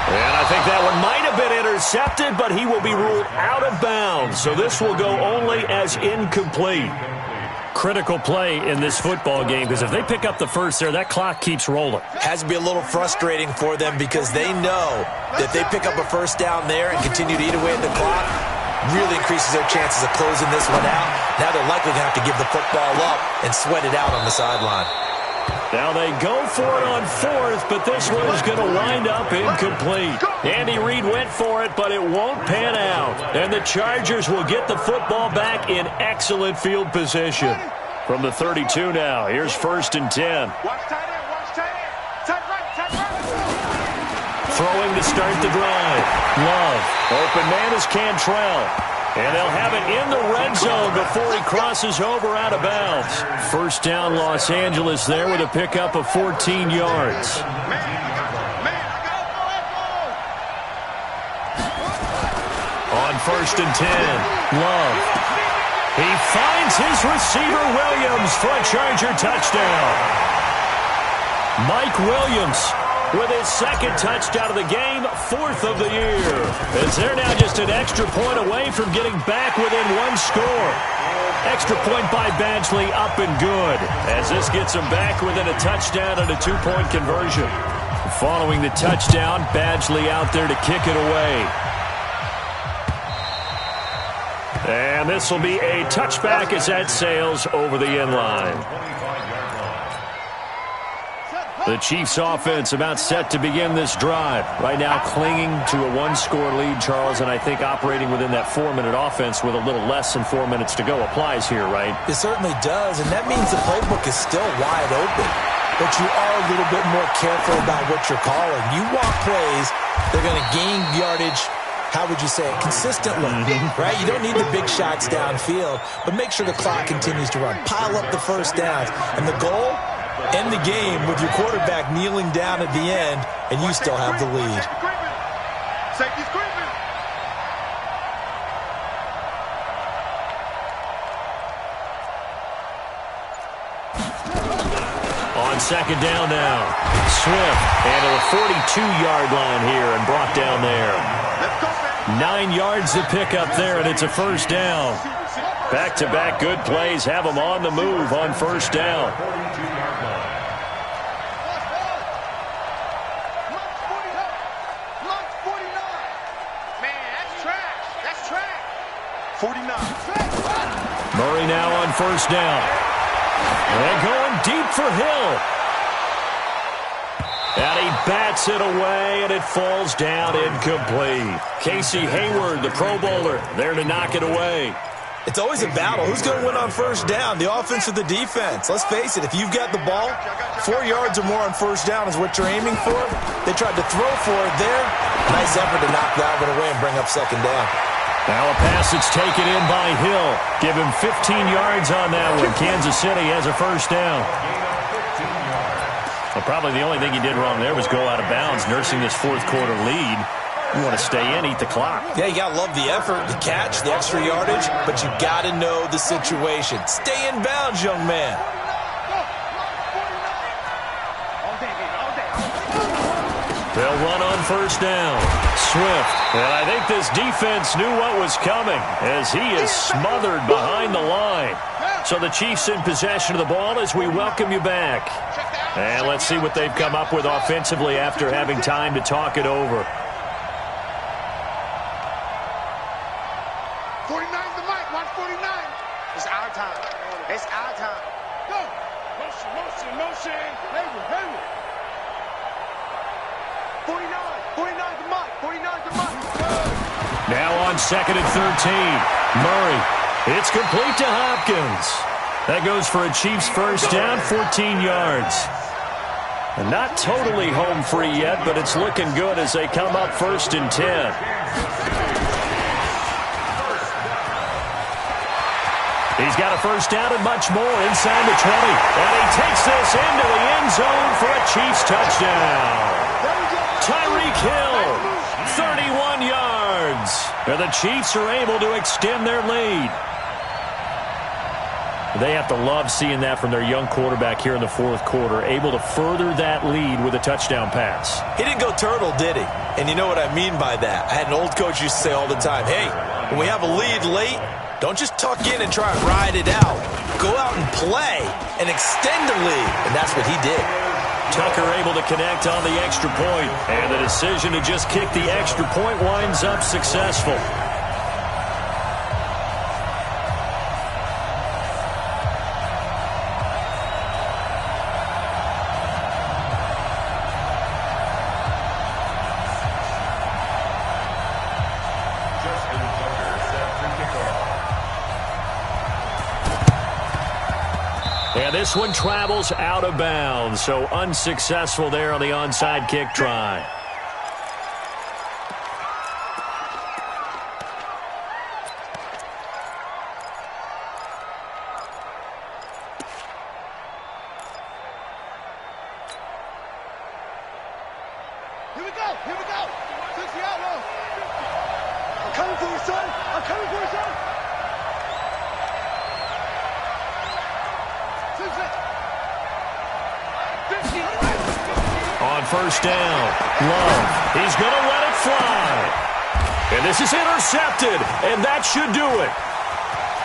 And I think that one might have been intercepted, but he will be ruled out of bounds. So this will go only as incomplete. Critical play in this football game, because if they pick up the first there, that clock keeps rolling. Has to be a little frustrating for them because they know that they pick up a first down there and continue to eat away at the clock, really increases their chances of closing this one out. Now they're likely going to have to give the football up and sweat it out on the sideline. Now they go for it on 4th, but this one is going to wind up incomplete. Andy Reid went for it, but it won't pan out. And the Chargers will get the football back in excellent field position. From the 32 now, here's 1st and 10. Watch tight end. Watch tight end. Tight right. Throwing to start the drive. Love. Open man is Cantrell. And they'll have it in the red zone before he crosses over out of bounds. First down, Los Angeles there with a pickup of 14 yards. On 1st and 10, Love. He finds his receiver, Williams, for a Charger touchdown. Mike Williams with his second touchdown of the game, 4th of the year. As they're now just an extra point away from getting back within one score. Extra point by Badgley, up and good. As this gets them back within a touchdown and a 2-point conversion. Following the touchdown, Badgley out there to kick it away. And this will be a touchback as that sails over the end line. The Chiefs offense about set to begin this drive. Right now clinging to a 1-score lead, Charles, and I think operating within that 4-minute offense with a little less than 4 minutes to go applies here, right? It certainly does, and that means the playbook is still wide open. But you are a little bit more careful about what you're calling. You want plays, they're going to gain yardage, how would you say it, consistently, right? You don't need the big shots downfield, but make sure the clock continues to run. Pile up the first downs. And the goal? End the game with your quarterback kneeling down at the end, and you still have the lead. Safety's creeping. On second down now, Swift handle a 42-yard line here and brought down there. 9 yards to pick up there, and it's a first down. Back-to-back good plays have them on the move on first down. Murray now on first down. And going deep for Hill. And he bats it away, and it falls down incomplete. Casey Hayward, the Pro Bowler, there to knock it away. It's always a battle. Who's going to win on first down, the offense or the defense? Let's face it, if you've got the ball, 4 yards or more on first down is what you're aiming for. They tried to throw for it there. Nice effort to knock that one away and bring up second down. Now a pass that's taken in by Hill. Give him 15 yards on that one. Kansas City has a first down. Well, probably the only thing he did wrong there was go out of bounds, nursing this fourth-quarter lead. You want to stay in, eat the clock. Yeah, you got to love the effort, the catch, the extra yardage, but you got to know the situation. Stay in bounds, young man. They'll run on first down. Swift. And I think this defense knew what was coming as he is smothered behind the line. So the Chiefs in possession of the ball as we welcome you back. And let's see what they've come up with offensively after having time to talk it over. 49's the mic. Watch 49. It's our time. It's our time. Go. Motion, motion, motion. Hayward, Hayward. 49. 49's the mic. 49's the mic. Now on second and 13. Murray. It's complete to Hopkins. That goes for a Chiefs first down, 14 yards. And not totally home free yet, but it's looking good as they come up first and 10. He's got a first down and much more inside the 20. And he takes this into the end zone for a Chiefs touchdown. Tyreek Hill, 31 yards. And the Chiefs are able to extend their lead. They have to love seeing that from their young quarterback here in the fourth quarter, able to further that lead with a touchdown pass. He didn't go turtle, did he? And you know what I mean by that. I had an old coach used to say all the time, hey, when we have a lead late, don't just tuck in and try and ride it out. Go out and play and extend the lead. And that's what he did. Tucker able to connect on the extra point. And the decision to just kick the extra point winds up successful. And this one travels out of bounds, so unsuccessful there on the onside kick try. On first down, Love. He's going to let it fly. And this is intercepted, and that should do it.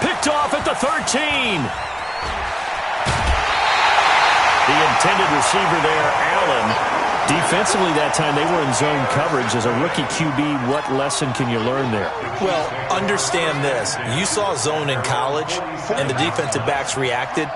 Picked off at the 13. The intended receiver there, Allen. Defensively that time, they were in zone coverage. As a rookie QB, what lesson can you learn there? Well, understand this. You saw zone in college, and the defensive backs reacted,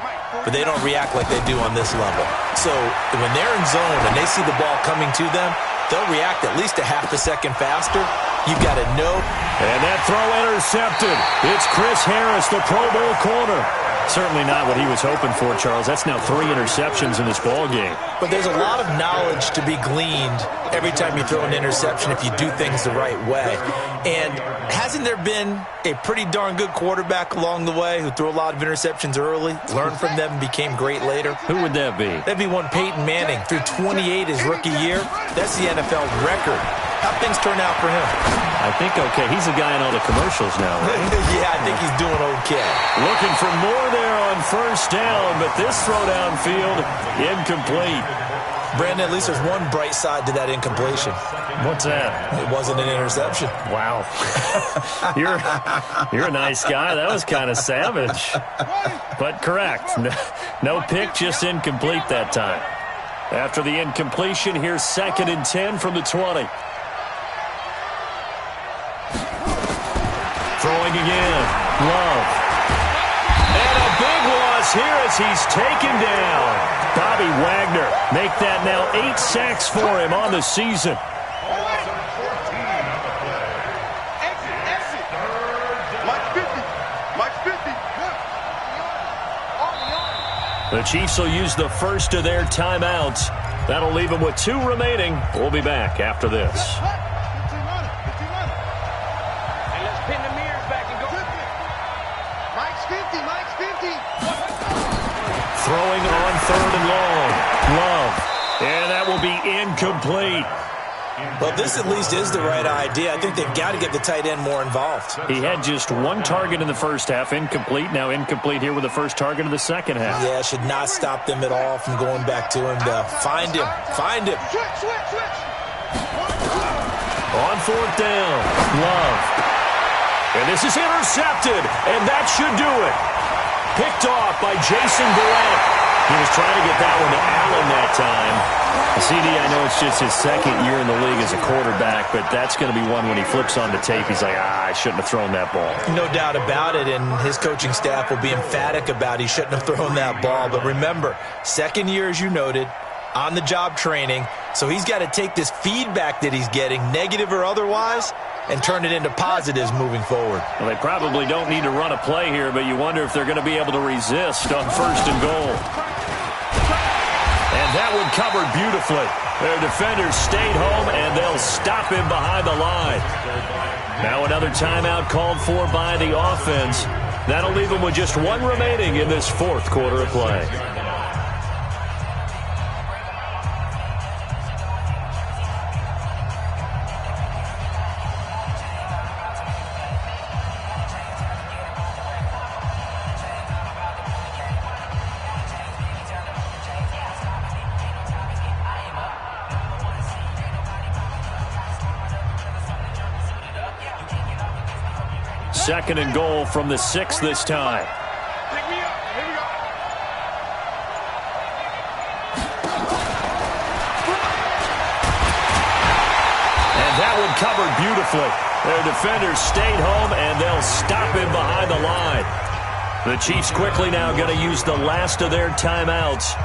but they don't react like they do on this level. So when they're in zone and they see the ball coming to them, they'll react at least a half a second faster. You've got to know. And that throw intercepted. It's Chris Harris, the Pro Bowl corner. Certainly not what he was hoping for, Charles. That's now 3 interceptions in this ball game. But there's a lot of knowledge to be gleaned every time you throw an interception if you do things the right way. And hasn't there been a pretty darn good quarterback along the way who threw a lot of interceptions early, learned from them, and became great later? Who would that be? That'd be one Peyton Manning. Threw 28 his rookie year. That's the NFL record. How'd things turn out for him? I think okay. He's the guy in all the commercials now, right? Yeah, I think he's doing okay. Looking for more there on first down, but this throw downfield, incomplete. Brandon, at least there's one bright side to that incompletion. What's that? It wasn't an interception. Wow. You're a nice guy. That was kind of savage. But correct. No pick, just incomplete that time. After the incompletion, here's 2nd and 10 from the 20. Throwing again. Love. And a big loss here as he's taken down. Bobby Wagner make that now 8 sacks for him on the season. The Chiefs will use the first of their timeouts. That'll leave them with 2 remaining. We'll be back after this. Throwing on 3rd and long. Love. And that will be incomplete. Well, this at least is the right idea. I think they've got to get the tight end more involved. He had just 1 target in the first half. Incomplete. Now incomplete here with the first target of the second half. Yeah, should not stop them at all from going back to him to find him. Find him. On 4th down. Love. And this is intercepted. And that should do it. Picked off by Jason Verrett. He was trying to get that one to Allen that time. CD, I know it's just his 2nd year in the league as a quarterback, but that's going to be one when he flips on the tape. He's like, I shouldn't have thrown that ball. No doubt about it, and his coaching staff will be emphatic about he shouldn't have thrown that ball. But remember, 2nd year, as you noted, on-the-job training, so he's got to take this feedback that he's getting, negative or otherwise, and turn it into positives moving forward. Well, they probably don't need to run a play here, but you wonder if they're going to be able to resist on 1st and goal. And that one covered beautifully. Their defenders stayed home, and they'll stop him behind the line. Now another timeout called for by the offense. That'll leave them with just 1 remaining in this 4th quarter of play. Second and goal from the 6 this time. Pick me up. Here we go. And that one covered beautifully. Their defenders stayed home, and they'll stop him behind the line. The Chiefs quickly now going to use the last of their timeouts.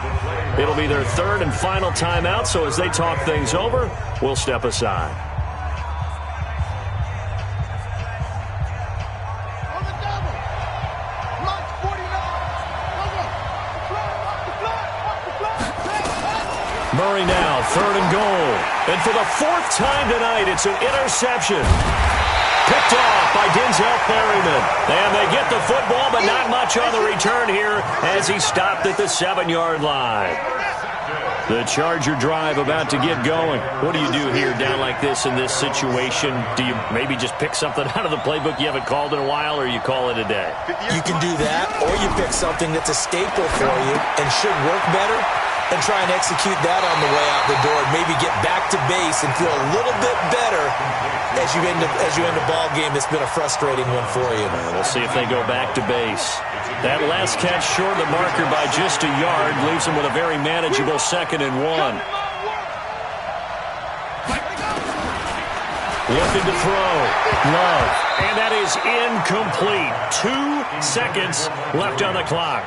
It'll be their 3rd and final timeout, so as they talk things over, we'll step aside. Murray now, 3rd and goal. And for the 4th time tonight, it's an interception. Picked off by Denzel Perryman. And they get the football, but not much on the return here as he stopped at the 7-yard line. The Charger drive about to get going. What do you do here down like this in this situation? Do you maybe just pick something out of the playbook you haven't called in a while, or you call it a day? You can do that, or you pick something that's a staple for you and should work better and try and execute that on the way out the door and maybe get back to base and feel a little bit better as you end a ball game that's been a frustrating one for you. We'll see if they go back to base. That last catch short of the marker by just a yard leaves them with a very manageable 2nd and 1. Looking to throw. Love. And that is incomplete. 2 seconds left on the clock.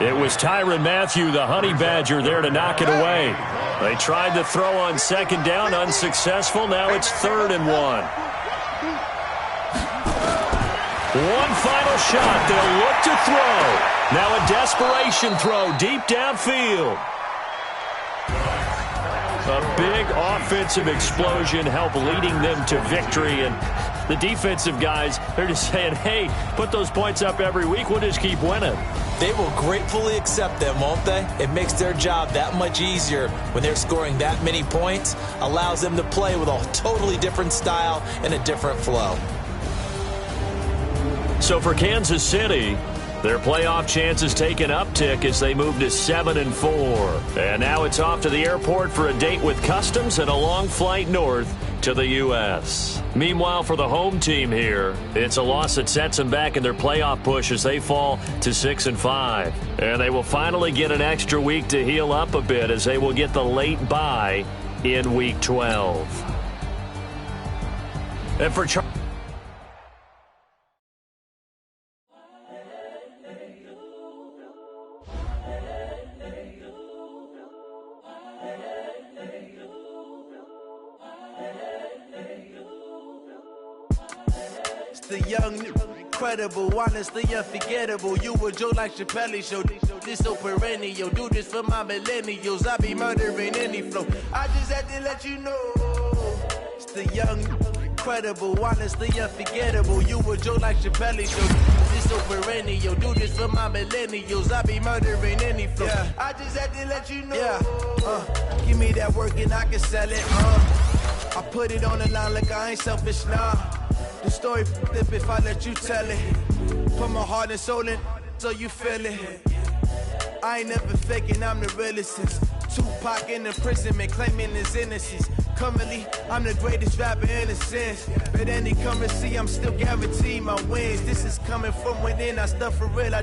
It was Tyrann Mathieu, the Honey Badger, there to knock it away. They tried to throw on 2nd down, unsuccessful. Now it's 3rd and 1. One final shot. They'll look to throw. Now a desperation throw deep downfield. A big offensive explosion helped leading them to victory. And the defensive guys, they're just saying, hey, put those points up every week. We'll just keep winning. They will gratefully accept them, won't they? It makes their job that much easier when they're scoring that many points. Allows them to play with a totally different style and a different flow. So for Kansas City, their playoff chances take an uptick as they move to 7-4. And now it's off to the airport for a date with Customs and a long flight north to the U.S. Meanwhile, for the home team here, it's a loss that sets them back in their playoff push as they fall to 6-5. And they will finally get an extra week to heal up a bit as they will get the late bye in Week 12. And for The young, incredible, honestly unforgettable. You a joke like Chappelle Show. This so perennial. Do this for my millennials. I be murdering any flow. I just had to let you know. It's the young, incredible, honestly unforgettable. You a joke like Chappelle Show. This so perennial. Do this for my millennials. I be murdering any flow. Yeah. I just had to let you know. Yeah. Give me that work and I can sell it. I put it on the line like I ain't selfish, nah. The story flip if I let you tell it. Put my heart and soul in so you feel it. I ain't never faking, I'm the realest since Tupac in the imprisonment, claiming his innocence. Currently, I'm the greatest rapper in a sense. But any currency, I'm still guaranteed my wins. This is coming from within, I stuff for real.